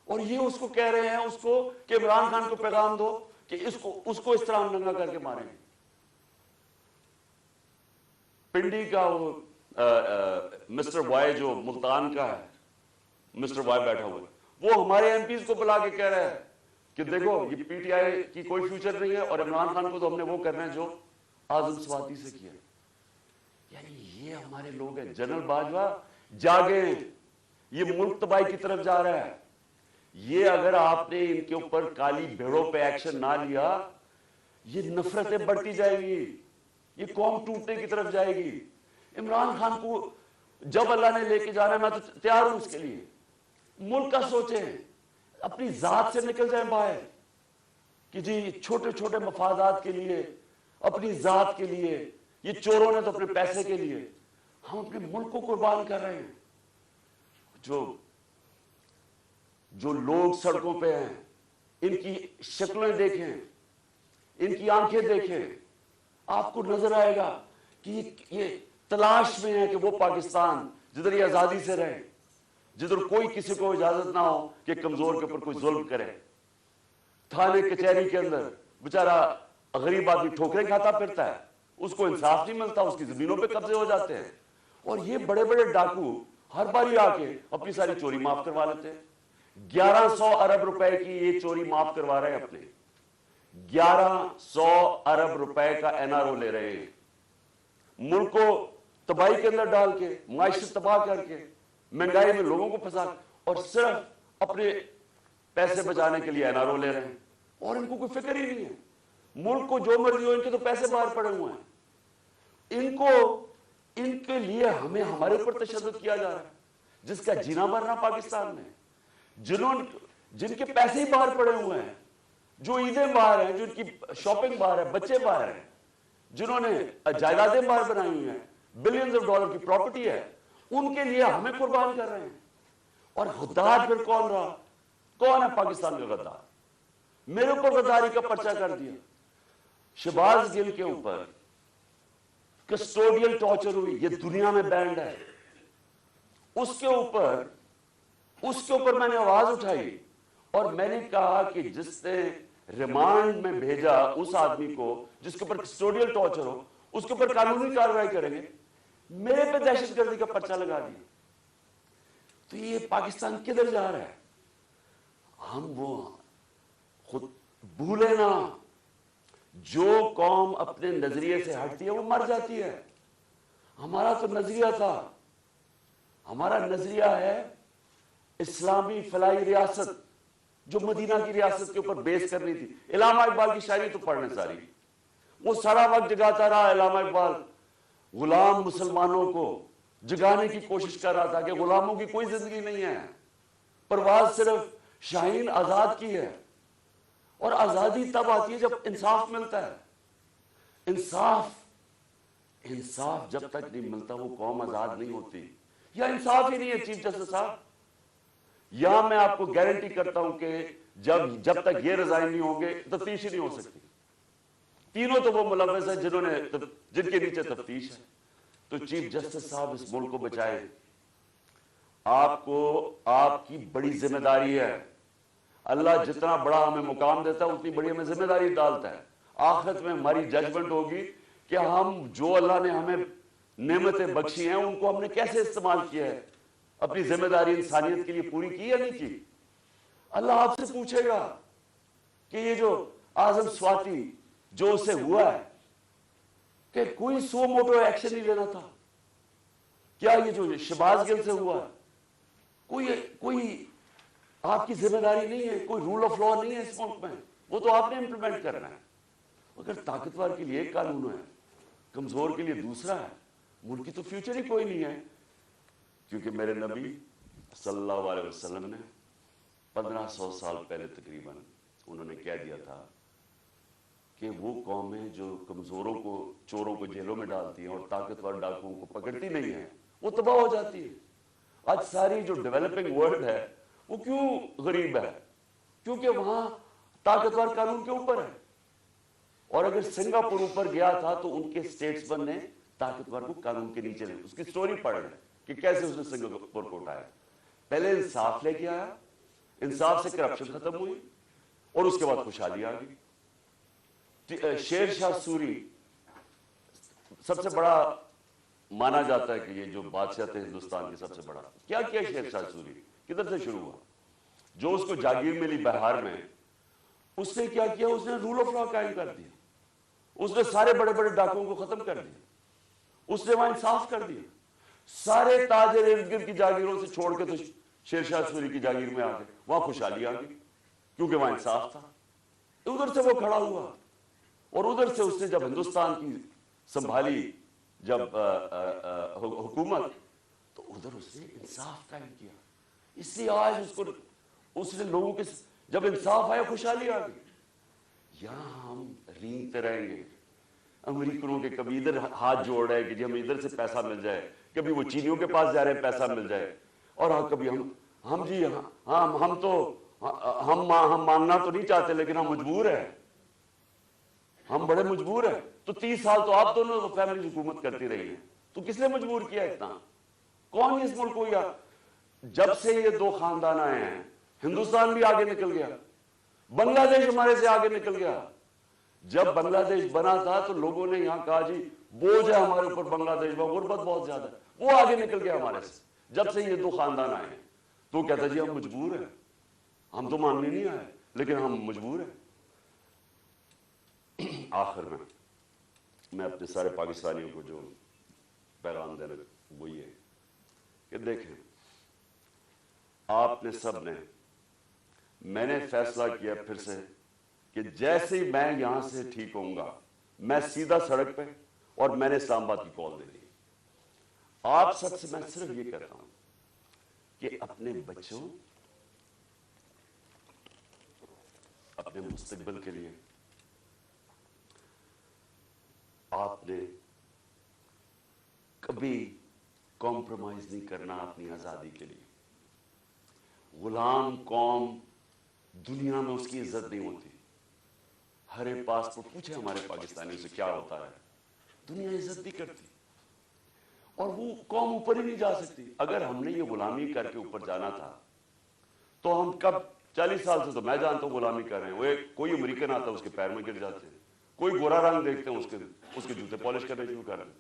اور یہ اس کو کہہ رہے ہیں اس کو کہ عمران خان کو پیغام دو کہ اس کو اس طرح ہم ننگا کر کے ماریں گے. پنڈی کا وہ مسٹر وائی جو ملتان کا ہے، مسٹر وائی بیٹھا ہوا ہے، وہ ہمارے ایم پیز کو بلا کے کہہ رہا ہے کہ دیکھو یہ پی ٹی آئی کی کوئی فیوچر نہیں ہے اور عمران خان کو تو ہم نے وہ کرنا ہے جو اعظم سواتی سے کیا. یعنی یہ ہمارے لوگ ہیں. جنرل باجوہ جاگیں، یہ ملک تباہی کی طرف جا رہا ہے. یہ اگر آپ نے ان کے اوپر کالی بھیڑوں پہ ایکشن نہ لیا، یہ نفرتیں بڑھتی جائیں گی، یہ قوم ٹوٹنے کی طرف جائے گی. عمران خان کو جب اللہ نے لے کے جانا ہے میں تو تیار ہوں اس کے لیے. ملک کا سوچیں، اپنی ذات سے نکل جائیں باہر کہ جی چھوٹے چھوٹے مفادات کے لیے، اپنی ذات کے لیے، یہ چوروں نے تو اپنے پیسے کے لیے، ہم اپنے ملک کو قربان کر رہے ہیں. جو لوگ سڑکوں پہ ہیں ان کی شکلیں دیکھیں، ان کی آنکھیں دیکھیں، آپ کو نظر آئے گا کہ یہ تلاش میں ہے کہ وہ پاکستان جدھر یہ آزادی سے رہے، جدھر کوئی کسی کو اجازت نہ ہو کہ کمزور کے اوپر کوئی ظلم کرے. تھانے کچہری کے اندر بیچارہ غریب آدمی ٹھوکریں کھاتا پھرتا ہے، اس کو انصاف نہیں ملتا، اس کی زمینوں پہ قبضے ہو جاتے ہیں. اور یہ بڑے بڑے ڈاکو ہر باری آ کے اپنی ساری چوری معاف کروا لیتے ہیں. 1100 ارب روپے کی یہ چوری معاف کروا رہے ہیں اپنے، 1100 ارب روپے کا این آر او لے رہے ہیں. ملک کو تباہی کے اندر ڈال کے، معیشت تباہ کر کے، مہنگائی میں لوگوں کو پھنسا، اور صرف اپنے پیسے بچانے کے لیے این آر او لے رہے ہیں. اور ان کو کوئی فکر ہی نہیں ہے. ملک کو جو مرضی ہو، ان کے تو پیسے باہر پڑے ہوئے ہیں. ان کے لیے ہمارے اوپر تشدد کیا جا رہا ہے. جس کا جینا مرنا پاکستان میں، جن کے پیسے ہی باہر پڑے ہوئے ہیں، جو عیدیں باہر ہیں، جن کی شاپنگ باہر ہے، بچے باہر ہیں، جنہوں نے جائیدادیں باہر بنائی ہوئی ہیں، بلینز آف ڈالر کی پراپرٹی ہے، ان کے لیے ہمیں قربان کر رہے ہیں. اور غدار پھر کون رہا؟ کون ہے پاکستان کا غدار؟ میرے اوپر غداری کا پرچہ کر دیا. شہباز گل کے اوپر کسٹوڈیل ٹارچر ہوئی، یہ دنیا میں بینڈ ہے. اس کے اوپر میں نے آواز اٹھائی اور میں نے کہا کہ جس نے ریمانڈ میں بھیجا اس آدمی کو جس کے اوپر کسٹوڈیل ٹارچر ہو، اس کے اوپر قانونی کارروائی کریں گے. میرے پہ دہشت گردی کا پرچہ لگا دیا. تو یہ پاکستان کدھر جا رہا ہے؟ ہم وہ خود بھولے نا، جو قوم اپنے نظریے سے ہٹتی ہے وہ مر جاتی ہے. ہمارا تو نظریہ تھا، ہمارا نظریہ ہے اسلامی فلاحی ریاست جو مدینہ کی ریاست کے اوپر بیس کرنی تھی. علامہ اقبال کی شاعری تو پڑھنے ساری، وہ سارا وقت جگاتا رہا. علامہ اقبال غلام مسلمانوں کو جگانے کی کوشش کر رہا تھا کہ غلاموں کی کوئی زندگی نہیں ہے، پرواز صرف شاہین آزاد کی ہے. اور آزادی تب آتی ہے جب انصاف ملتا ہے. انصاف جب تک نہیں ملتا وہ قوم آزاد نہیں ہوتی. یا انصاف ہی نہیں ہے چیف جسٹس صاحب. یا میں آپ کو گارنٹی کرتا ہوں کہ جب تک یہ ریزائن نہیں ہوں گے تفتیش ہی نہیں ہو سکتی. تینوں تو وہ ملوث ہیں جن کے نیچے تفتیش ہے. تو چیف جسٹس صاحب اس ملک کو بچائیں. آپ کو آپ کی بڑی ذمہ داری ہے. اللہ جتنا بڑا ہمیں مقام دیتا ہے اتنی بڑی ہمیں ذمہ داری ڈالتا ہے. آخرت میں ہماری ججمنٹ ہوگی کہ ہم جو اللہ نے ہمیں نعمتیں بخشی ہیں ان کو ہم نے کیسے استعمال کیا ہے, اپنی ذمہ داری انسانیت کے لیے پوری کی یا نہیں کی. اللہ آپ سے پوچھے گا کہ یہ جو اعظم سواتی جو اسے ہوا ہے کہ کوئی سو موٹو ایکشن نہیں لینا تھا, کیا یہ جو شہباز گل سے ہوا ہے کوئی آپ کی ذمہ داری نہیں ہے, کوئی رول آف لا نہیں ہے اس ملک میں, وہ تو آپ نے امپلیمنٹ کرنا ہے. اگر طاقتور کے لیے ایک قانون ہے, کمزور کے لیے دوسرا ہے, ملک کی تو فیوچر ہی کوئی نہیں ہے. کیونکہ میرے نبی صلی اللہ علیہ وسلم نے 1500 سال پہلے تقریباً انہوں نے کہہ دیا تھا کہ وہ قومیں جو کمزوروں کو, چوروں کو جیلوں میں ڈالتی ہیں اور طاقتور ڈاکوؤں کو پکڑتی نہیں ہیں وہ تباہ ہو جاتی ہے. آج ساری جو ڈیولپنگ ورلڈ ہے وہ کیوں غریب ہے؟ کیونکہ وہاں طاقتور قانون کے اوپر ہے. اور اگر سنگاپور اوپر گیا تھا تو ان کے سٹیٹس نے طاقتور کو قانون کے نیچے لے, اس کی سٹوری پڑھ لیں کہ کیسے اس نے سنگاپور کو اٹھایا. پہلے انصاف لے کے آیا, انصاف سے کرپشن ختم ہوئی اور اس کے بعد خوشحالی آ گئی. شیر شاہ سوری سب سے بڑا مانا جاتا ہے کہ یہ جو بادشاہ تھے ہندوستان کے سب سے بڑا. کیا کیا شیر شاہ سوری, کدھر سے شروع ہوا؟ جو اس کو جاگیر ملی بہار میں, اس نے کیا کیا, اس نے رول آف لا قائم کر دیا, اس نے سارے بڑے بڑے ڈاکوؤں کو ختم کر دیا, اس نے وہاں انصاف کر دیا. سارے تاجر ارد گرد کی جاگیروں سے چھوڑ کے تو شیر شاہ سوری کی جاگیر میں آ گئے, وہاں خوشحالی آ گئی کیونکہ وہاں انصاف تھا. ادھر سے وہ کھڑا ہوا اور ادھر سے اس نے جب ہندوستان کی سنبھالی جب حکومت, تو ادھر اس نے انصاف قائم کیا. اس لیے آج اس نے لوگوں کے جب انصاف آیا خوشحالی آ گئی. یہاں ہم رینگتے رہیں گے امریکنوں کے, کبھی ادھر ہاتھ جوڑ رہے ہیں کہ جی ہمیں ادھر سے پیسہ مل جائے, کبھی وہ چینیوں کے پاس جا رہے ہیں پیسہ مل جائے, اور کبھی ہم جی ہم تو ہم ماننا تو نہیں چاہتے لیکن ہم مجبور ہیں, ہم بڑے مجبور ہیں. تو 30 سال تو آپ دونوں فیملی حکومت کرتی رہی ہیں, تو کس نے مجبور کیا اتنا؟ کون اس ملک کو؟ یا جب سے یہ دو خاندان آئے ہیں ہندوستان بھی آگے نکل گیا, بنگلہ دیش ہمارے سے آگے نکل گیا. جب بنگلہ دیش بنا تھا تو لوگوں نے یہاں کہا جی بوجھ ہے ہمارے اوپر بنگلہ دیش میں, غربت بہت زیادہ ہے, وہ آگے نکل گیا ہمارے سے. جب سے یہ دو خاندان آئے ہیں تو کہتا جی ہم مجبور ہیں, ہم تو ماننے نہیں آئے لیکن ہم مجبور ہیں. آخر میں اپنے سارے پاکستانیوں کو جو پیغام دینا وہ یہ ہے کہ دیکھیں, آپ نے سب نے, میں نے فیصلہ کیا پھر سے کہ جیسے ہی میں یہاں سے ٹھیک ہوں گا میں سیدھا سڑک پہ, اور میں نے اسلام آباد کی کال دے دی. آپ سب سے میں صرف یہ کہتا ہوں کہ اپنے بچوں, اپنے مستقبل کے لیے آپ نے کبھی کمپرومائز نہیں کرنا اپنی آزادی کے لیے. غلام قوم دنیا میں اس کی عزت نہیں ہوتی. ہر ایک پاسپورٹ پوچھے ہمارے پاکستانیوں سے کیا ہوتا ہے, دنیا عزت نہیں کرتی اور وہ قوم اوپر ہی نہیں جا سکتی. اگر ہم نے یہ غلامی کر کے اوپر جانا تھا تو ہم کب 40 سال سے تو میں جانتا ہوں غلامی کر رہے ہیں. وہ کوئی امریکن آتا ہے اس کے پیر میں گر جاتے ہیں, کوئی گورا رنگ دیکھتے ہیں اس کے جوتے پالش کرنے شروع کر رہے ہیں.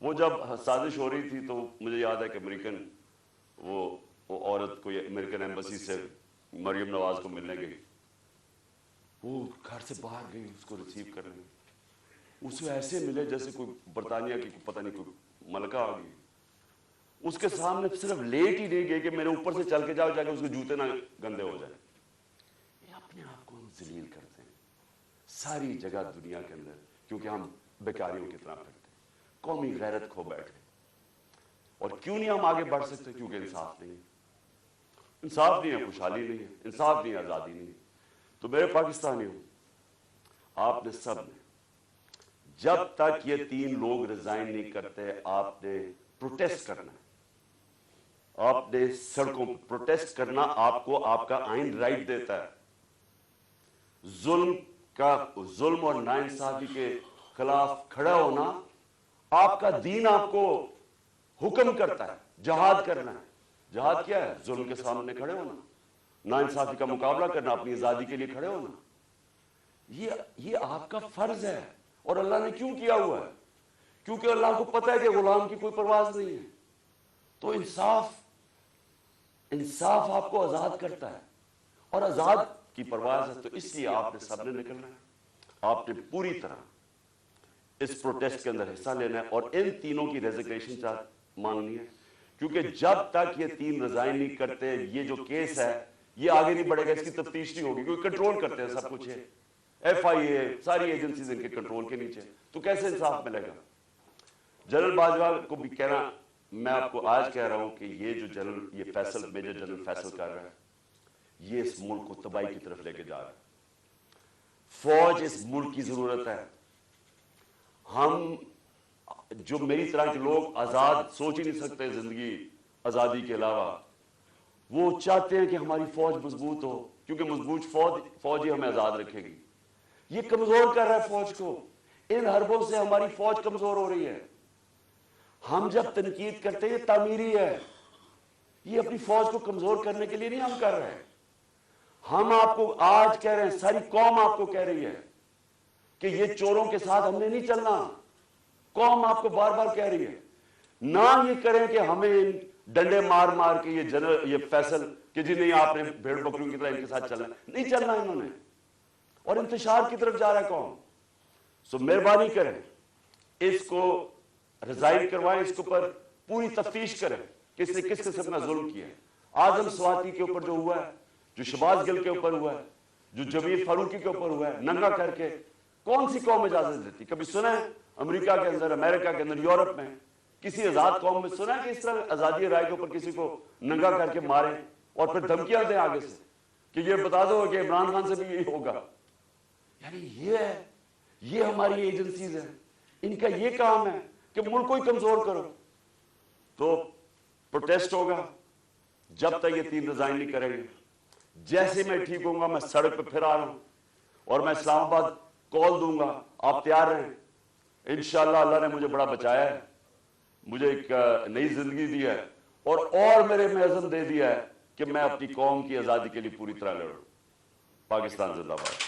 وہ جب سازش ہو رہی تھی تو مجھے یاد ہے کہ امریکن وہ عورت کوئی امریکن ایمبیسی سے مریم نواز کو ملنے گئی, وہ گھر سے باہر گئی اس کو ریسیو کرنے میں, اسے ایسے ملے جیسے کوئی برطانیہ کی پتہ نہیں کوئی ملکہ آ گئی. اس کے سامنے صرف لیٹ ہی نہیں گئے کہ میرے اوپر سے چل کے جاؤ, جا کے اس کے جوتے نہ گندے ہو جائیں. یہ اپنے آپ کو ہم ذلیل کرتے ہیں ساری جگہ دنیا کے اندر, کیونکہ ہم بیکاریوں کی طرح پھرتے ہیں, قومی غیرت کھو بیٹھے. اور کیوں نہیں ہم آگے بڑھ سکتے؟ کیونکہ انصاف نہیں ہے. انصاف نہیں ہے, خوشحالی نہیں ہے, انصاف نہیں ہے, آزادی نہیں ہے. تو میرے پاکستانیوں, آپ نے سب نے جب تک یہ 3 لوگ ریزائن نہیں کرتے آپ نے پروٹیسٹ کرنا ہے. آپ نے سڑکوں پر پروٹیسٹ کرنا, آپ کو آپ کا آئین رائٹ دیتا ہے. ظلم اور ناانصافی کے خلاف کھڑا ہونا آپ کا دین آپ کو حکم کرتا ہے جہاد کرنا ہے. جہاد کیا ہے؟ ظلم کے سامنے کھڑے ہونا, ناانصافی کا مقابلہ کرنا, اپنی آزادی کے لیے کھڑے ہونا. یہ آپ کا فرض ہے. اور اللہ نے کیوں کیا ہوا ہے؟ کیونکہ اللہ کو پتہ ہے کہ غلام کی کوئی پرواز نہیں ہے. تو انصاف آپ کو آزاد کرتا ہے, اور آزاد کی پرواز ہے. تو اس لیے آپ نے سب نے نکلنا ہے, آپ نے پوری طرح اس پروٹیسٹ کے اندر حصہ لینا ہے, اور ان تینوں کی ریزگنیشن مانگنی ہے. کیونکہ جب تک یہ تین ریزائن نہیں کرتے, یہ جو کیس ہے یہ آگے نہیں بڑھے گا, اس کی تفتیش نہیں ہوگی, کیونکہ کنٹرول کرتے ہیں سب کچھ ہے, ایف آئی اے, ساری ایجنسیز ان کے کنٹرول کے نیچے. تو کیسے انصاف ملے گا؟ جنرل باجوہ کو بھی کہنا, میں آپ کو آج کہہ رہا ہوں کہ یہ جو یہ فیصل, میجر جنرل فیصل کر رہا ہے, یہ اس ملک کو تباہی کی طرف لے کے جا رہا ہے. فوج اس ملک کی ضرورت ہے. ہم جو میری طرح کے لوگ آزاد سوچ ہی نہیں سکتے زندگی آزادی کے علاوہ, وہ چاہتے ہیں کہ ہماری فوج مضبوط ہو, کیونکہ مضبوط فوج ہی ہمیں آزاد رکھے گی. یہ کمزور کر رہا ہے فوج کو. ان حربوں سے ہماری فوج کمزور ہو رہی ہے. ہم جب تنقید کرتے ہیں یہ تعمیری ہے, یہ اپنی فوج کو کمزور کرنے کے لیے نہیں ہم کر رہے ہیں. ہم آپ کو آج کہہ رہے ہیں, ساری قوم آپ کو کہہ رہی ہے کہ یہ چوروں کے ساتھ ہم نے نہیں چلنا. قوم آپ کو بار بار کہہ رہی ہے. نہ یہ کریں کہ ہمیں ڈنڈے مار مار کے یہ فیصل کہ جی نہیں آپ نے بھیڑ بکریوں کی طرح ان کے ساتھ چلنا, نہیں چلنا انہوں نے, اور انتشار کی طرف جا رہا ہے قوم. سو مہربانی کریں, اس کو ریزائن کروائیں, اس کے اوپر پوری تفتیش کریں کہ اس نے کس قسم کا ظلم کیا ہے. اعظم سواتی کے اوپر جو ہوا ہے, جو شہباز گل کے اوپر ہوا ہے, جو جمیل فاروقی کے اوپر ہوا ہے, ننگا کر کے, کون سی قوم اجازت دیتی؟ کبھی سنا ہے امریکہ کے اندر, امریکہ کے اندر, یورپ میں کسی آزاد قوم میں سنا ہے کہ اس طرح آزادی رائے کے اوپر کسی کو ننگا کر کے ماریں اور پھر دھمکیاں دیں آگے سے کہ یہ بتا دو کہ عمران خان سے بھی یہی ہوگا؟ یعنی یہ ہماری ایجنسیز ہیں, ان کا یہ کام ہے کہ ملک کو ہی کمزور کرو. تو پروٹیسٹ ہوگا جب تک یہ تین ریزائن نہیں کریں گے. جیسے میں ٹھیک ہوں گا میں سڑک پہ پھر آ رہا ہوں, اور میں اسلام آباد کال دوں گا, آپ تیار رہیں. انشاءاللہ اللہ نے مجھے بڑا بچایا ہے, مجھے ایک نئی زندگی دی ہے, اور میرے میں عزم دے دیا ہے کہ میں اپنی قوم کی آزادی کے لیے پوری طرح لڑوں. پاکستان زندہ باد.